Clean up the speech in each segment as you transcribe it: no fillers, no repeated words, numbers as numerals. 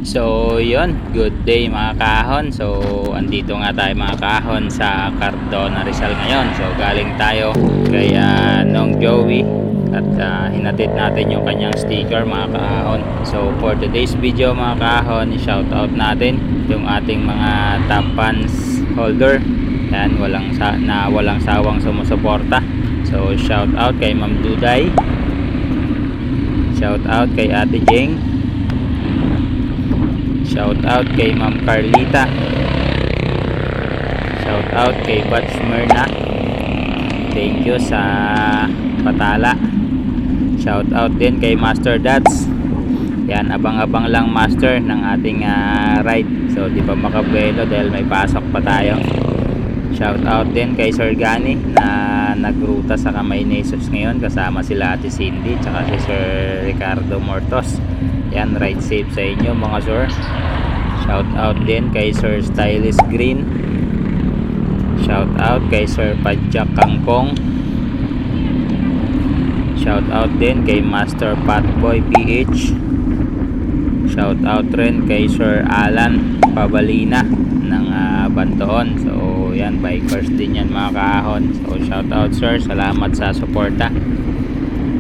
So yun, good day mga kahon. So andito nga tayo mga kahon sa Cardona, Rizal ngayon. So galing tayo kay Nong Joey at hinatid natin yung kanyang sticker mga kahon. So for today's video mga kahon, shout out natin yung ating mga top fans holder. Yan, walang sawang sumusuporta. So shout out kay Ma'am Duday, shout out kay Ate Jeng, shout out kay Ma'am Carlita, shout out kay Batch Myrna, thank you sa patala, shout out din kay Master Dats. Yan, abang-abang lang Master ng ating ride. So di pa makabuelo dahil may pasok pa tayo. Shout out din kay Sir Gani na nagruta sa Kamay Nesos ngayon kasama sila Ate Cindy tsaka si Sir Ricardo Mortos. Yan, ride safe sa inyo mga sir. Shout out din kay Sir Stylist Green, shout out kay Sir Padjak Kangkong, shout out din kay Master Patboy PH, shout out rin kay Sir Alan Pabalina ng Bantoon. So yan, bikers din yan mga kahon. So shout out sir, salamat sa suporta.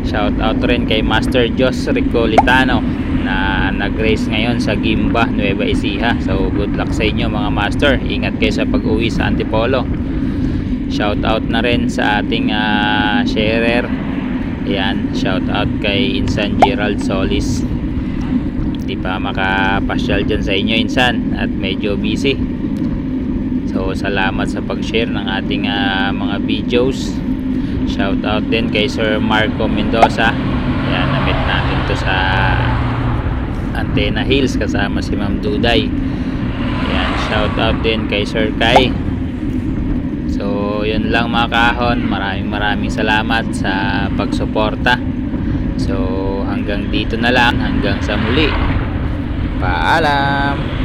Shout out rin kay Master Jos Ricolitano na nag-race ngayon sa Gimba, Nueva Ecija. So good luck sa inyo mga master, ingat kayo sa pag-uwi sa Antipolo. Shout out na rin sa ating sharer. Ayan, shout out kay Insan Gerald Solis. Di pa makapasyal dyan sa inyo Insan at medyo busy. So salamat sa pag-share ng ating mga videos. Shout out din kay Sir Marco Mendoza. Ayan, na-meet natin to sa Antena Hills kasama si Ma'am Duday. Ayan, shout out din kay Sir Kai. So yun lang mga kahon, maraming salamat sa pagsuporta. So hanggang dito na lang, hanggang sa muli, paalam.